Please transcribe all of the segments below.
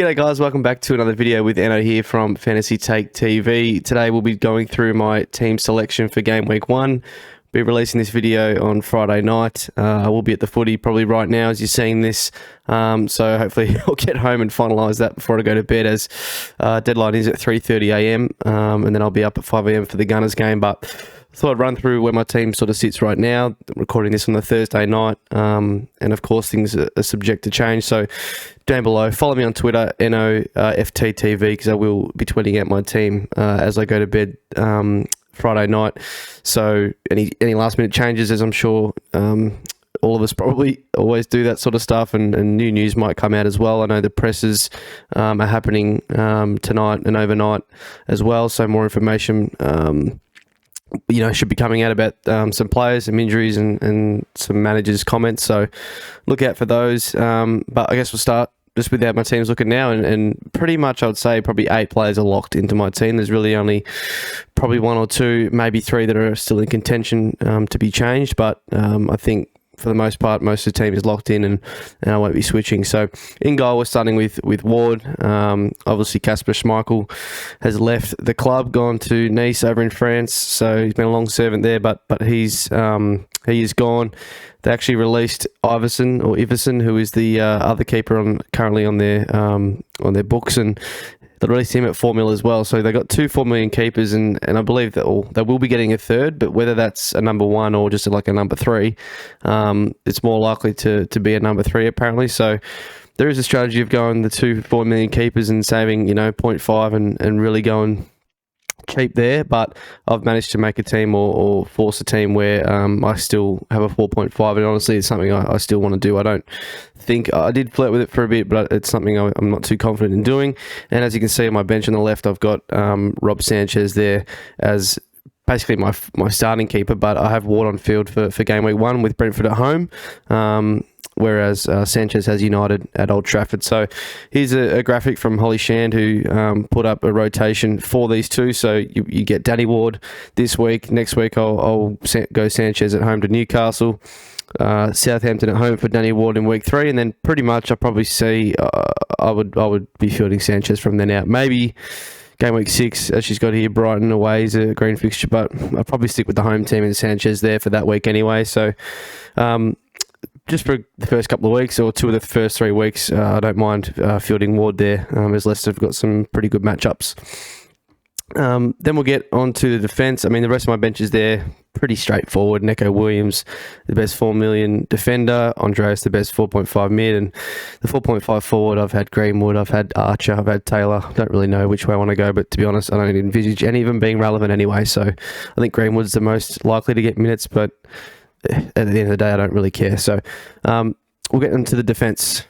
G'day guys, welcome back to another video with Enno here from Fantasy Take TV. Today we'll be going through my team selection for game week 1. Be releasing this video on Friday night. I will be at the footy probably right now as you're seeing this. So hopefully I'll get home and finalise that before I go to bed, as deadline is at 3:30 a.m. And then I'll be up at 5 a.m. for the Gunners game. But I thought I'd run through where my team sort of sits right now. I'm recording this on the Thursday night. And of course things are subject to change. So down below, follow me on Twitter, NOFTTV, because I will be tweeting out my team as I go to bed Friday night. So any last minute changes, as I'm sure all of us probably always do that sort of stuff, and new news might come out as well. I know the presses are happening tonight and overnight as well, so more information should be coming out about some players, some injuries, and some managers' comments. So look out for those. But I guess we'll start just with how my team's looking now, and pretty much I'd say probably 8 players are locked into my team. There's really only probably 1 or 2, maybe 3 that are still in contention to be changed. But I think for the most part, most of the team is locked in, and I won't be switching. So in goal, we're starting with Ward. Obviously, Kasper Schmeichel has left the club, gone to Nice over in France. So he's been a long servant there, but he is gone. They actually released Iverson, who is the other keeper currently on their books, and they released him at 4 mil as well. So they got 2 4 million keepers, and I believe that they will be getting a third, but whether that's a number 1 or just like a number 3, it's more likely to be a number 3 apparently. So there is a strategy of going the 2 4 million keepers and saving 0.5 and really going cheap there, but I've managed to make a team or force a team where I still have a 4.5, and honestly it's something I still want to do. I don't think I did flirt with it for a bit, but it's something I'm not too confident in doing. And as you can see on my bench on the left, I've got Rob Sanchez there as basically my starting keeper, but I have Ward on field for game week 1 with Brentford at home, whereas Sanchez has United at Old Trafford. So here's a graphic from Holly Shand, who put up a rotation for these two. So you get Danny Ward this week. Next week I'll go Sanchez at home to Newcastle. Southampton at home for Danny Ward in week 3, and then pretty much I probably see I would be fielding Sanchez from then out. Maybe game week 6, as she's got here, Brighton away is a green fixture, but I'll probably stick with the home team and Sanchez there for that week anyway. So just for the first couple of weeks, or 2 of the first 3 weeks, I don't mind fielding Ward there, as Leicester have got some pretty good matchups. Then we'll get on to the defence. I mean, the rest of my bench is there, pretty straightforward. Neco Williams, the best 4 million defender. Andreas, the best 4.5 mid. And the 4.5 forward, I've had Greenwood, I've had Archer, I've had Taylor. Don't really know which way I want to go, but to be honest, I don't envisage any of them being relevant anyway. So I think Greenwood's the most likely to get minutes, but at the end of the day, I don't really care. So we'll get into the defence.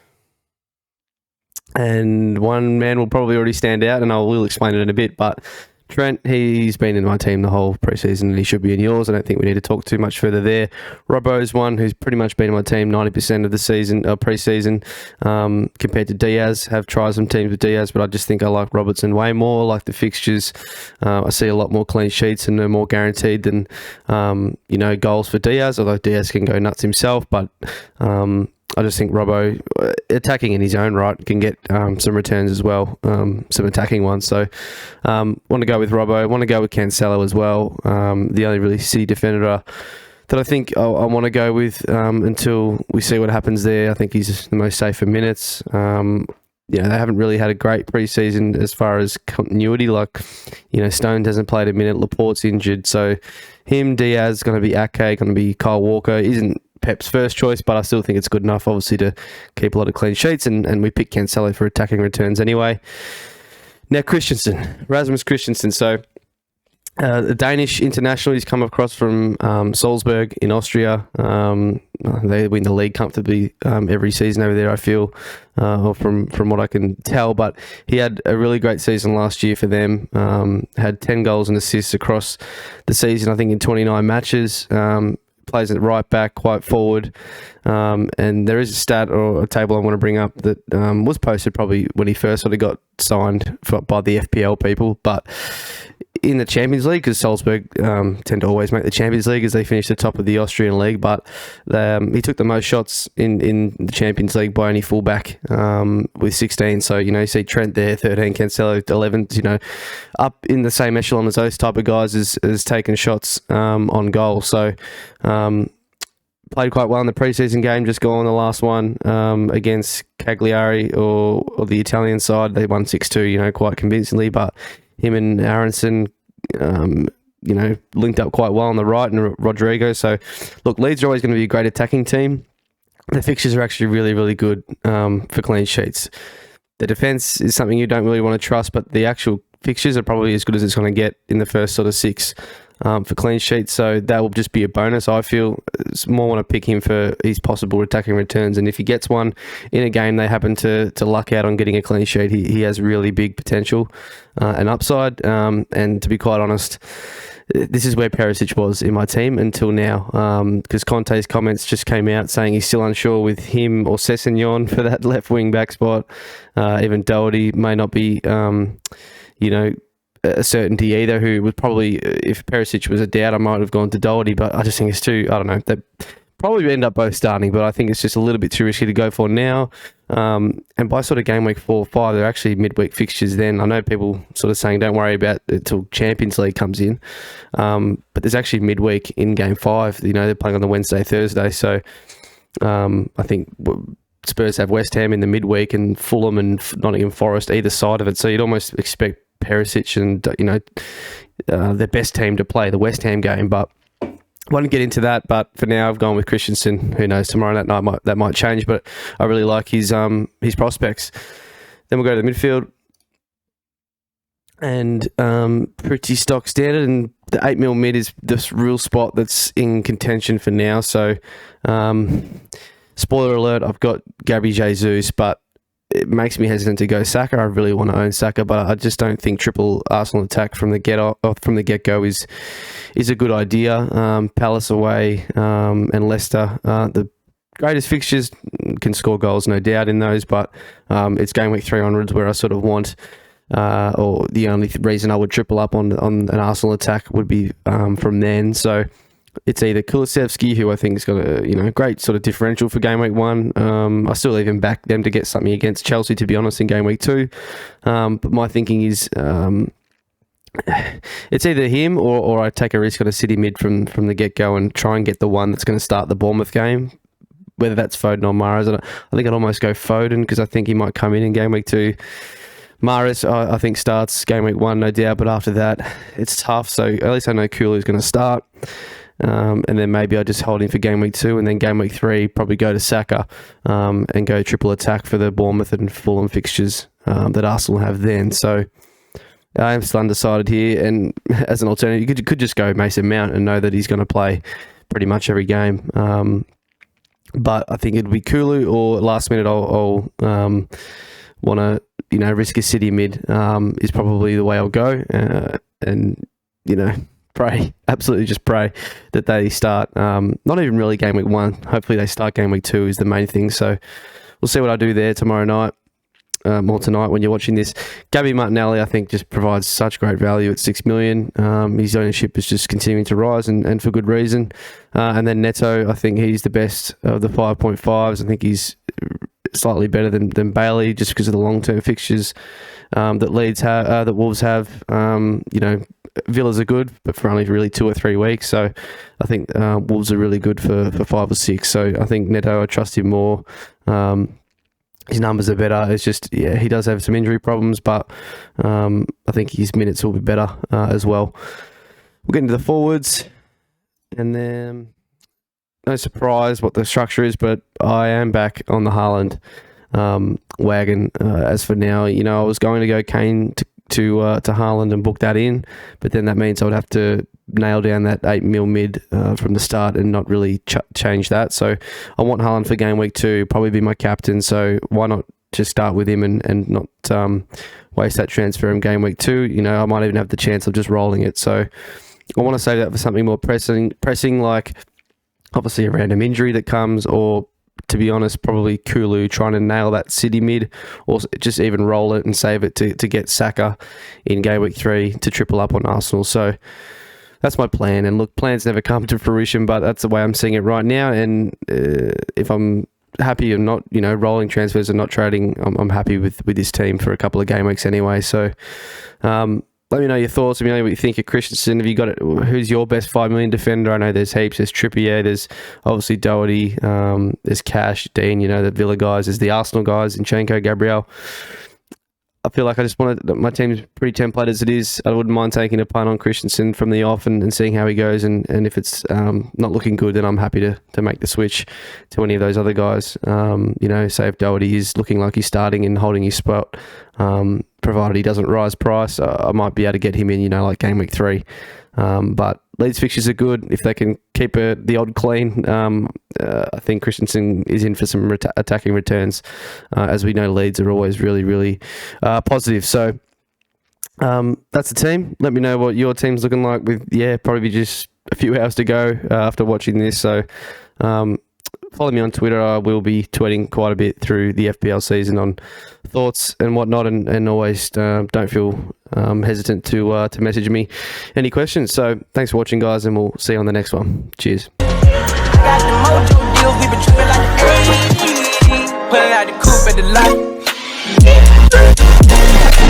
And one man will probably already stand out, and I will explain it in a bit, but Trent, he's been in my team the whole preseason, and he should be in yours. I don't think we need to talk too much further there. Robbo's one who's pretty much been in my team 90% of the season, preseason, compared to Diaz. Have tried some teams with Diaz, but I just think I like Robertson way more. I like the fixtures. I see a lot more clean sheets, and they're more guaranteed than goals for Diaz, although Diaz can go nuts himself. But I just think Robbo, attacking in his own right, can get some returns as well, some attacking ones. So want to go with Robbo. Want to go with Cancelo as well. The only really city defender that I think I want to go with until we see what happens there. I think he's the most safe for minutes. They haven't really had a great preseason as far as continuity. Stones hasn't played a minute. Laporte's injured. So him, Diaz, going to be Ake, going to be Kyle Walker. Isn't Pep's first choice, but I still think it's good enough, obviously, to keep a lot of clean sheets, and we pick Cancelo for attacking returns anyway. Now, Rasmus Christensen. So, the Danish international, he's come across from Salzburg in Austria. They win the league comfortably every season over there, I feel, from what I can tell. But he had a really great season last year for them. Had 10 goals and assists across the season, I think, in 29 matches. Plays at right back, quite forward, and there is a stat or a table I want to bring up that was posted probably when he first sort of got signed by the FPL people, but in the Champions League, because Salzburg tend to always make the Champions League as they finish the top of the Austrian league, but he took the most shots in the Champions League by any fullback with 16. So, you see Trent there, 13, Cancelo, 11, up in the same echelon as those type of guys as taking shots on goal. So, played quite well in the preseason game, just gone the last one against Cagliari or the Italian side. They won 6-2, quite convincingly, but him and Aronson, linked up quite well on the right, and Rodrigo. So, look, Leeds are always going to be a great attacking team. The fixtures are actually really, really good for clean sheets. The defence is something you don't really want to trust, but the actual fixtures are probably as good as it's going to get in the first sort of 6 for clean sheets. So that will just be a bonus. I feel more want to pick him for his possible attacking returns. And if he gets one in a game, they happen to luck out on getting a clean sheet, he has really big potential and upside. And to be quite honest, this is where Perisic was in my team until now, because Conte's comments just came out saying he's still unsure with him or Sessegnon for that left wing back spot. Even Doherty may not be, a certainty either, who would probably, if Perisic was a doubt, I might have gone to Doherty, but I just think it's too, I don't know, they probably end up both starting, but I think it's just a little bit too risky to go for now. And by sort of game week 4 or 5, they're actually midweek fixtures then. I know people sort of saying don't worry about it till Champions League comes in, but there's actually midweek in game 5. They're playing on the Wednesday, Thursday, so I think Spurs have West Ham in the midweek and Fulham and Nottingham Forest either side of it, so you'd almost expect Perisic and their best team to play the West Ham game, but I won't get into that. But for now, I've gone with Christensen. Who knows, tomorrow that might change, but I really like his prospects. Then we'll go to the midfield, and pretty stock standard, and the 8 mil mid is this real spot that's in contention for now. So spoiler alert, I've got Gabby Jesus, but it makes me hesitant to go Saka. I really want to own Saka, but I just don't think triple Arsenal attack from the get-go is a good idea. Palace away and Leicester, the greatest fixtures, can score goals, no doubt in those, but it's game week 3 onwards where I sort of want, or the only reason I would triple up on an Arsenal attack would be from then. So it's either Kulusevski, who I think is got a great sort of differential for game week 1. I still even back them to get something against Chelsea, to be honest, in game week 2. But my thinking is it's either him or I take a risk on a City mid from the get go and try and get the one that's going to start the Bournemouth game. Whether that's Foden or Mahrez, I think I'd almost go Foden because I think he might come in game week 2. Mahrez, I think, starts game week 1, no doubt, but after that, it's tough. So at least I know Kulu is going to start. And then maybe I just hold him for game week 2, and then game week 3 probably go to Saka and go triple attack for the Bournemouth and Fulham fixtures that Arsenal have then. So I am still undecided here, and as an alternative, you could just go Mason Mount and know that he's going to play pretty much every game. But I think it'd be Kulu, or last minute I'll want to risk a City mid is probably the way I'll go, and pray, absolutely just pray that they start, not even really game week 1. Hopefully they start game week 2 is the main thing. So we'll see what I do there tomorrow night, or tonight when you're watching this. Gabby Martinelli, I think, just provides such great value at 6 million. His ownership is just continuing to rise, and for good reason. And then Neto, I think he's the best of the 5.5s. I think he's slightly better than Bailey just because of the long-term fixtures that Leeds have, that Wolves have. Villas are good, but for only really 2 or 3 weeks. So I think Wolves are really good for 5 or 6. So I think Neto, I trust him more. His numbers are better. It's just, he does have some injury problems, but I think his minutes will be better as well. We'll get into the forwards, and then no surprise what the structure is, but I am back on the Haaland wagon as for now. I was going to go Kane to Haaland and book that in, but then that means I would have to nail down that 8 mil mid from the start and not really change that. So I want Haaland for game week 2, probably be my captain. So why not just start with him and not waste that transfer in game week 2? I might even have the chance of just rolling it. So I want to save that for something more pressing, like obviously a random injury that comes, or to be honest, probably Kulu trying to nail that City mid, or just even roll it and save it to get Saka in game week 3 to triple up on Arsenal. So that's my plan. And look, plans never come to fruition, but that's the way I'm seeing it right now. And if I'm happy or not, rolling transfers and not trading, I'm happy with this team for a couple of game weeks anyway. So let me know your thoughts. Let me know what you think of Christensen. Have you got it? Who's your best 5 million defender? I know there's heaps. There's Trippier. There's obviously Doherty. There's Cash, Dean. The Villa guys. There's the Arsenal guys. Zinchenko, Gabriel. I feel like I just wanted my team's pretty template as it is. I wouldn't mind taking a punt on Christensen from the off and seeing how he goes. And if it's not looking good, then I'm happy to make the switch to any of those other guys. Say if Doherty is looking like he's starting and holding his spot, provided he doesn't rise price, I might be able to get him in, like game week 3. But Leeds fixtures are good. If they can keep the odd clean, I think Christensen is in for some attacking returns. As we know, Leeds are always really, really positive. So that's the team. Let me know what your team's looking like with, probably just a few hours to go after watching this. So follow me on Twitter. I will be tweeting quite a bit through the FPL season on thoughts and whatnot, and always don't feel hesitant to message me any questions. So thanks for watching, guys, and we'll see you on the next one. Cheers. Got the mojo deals, we been tripping like pulling out the coupe at the lot.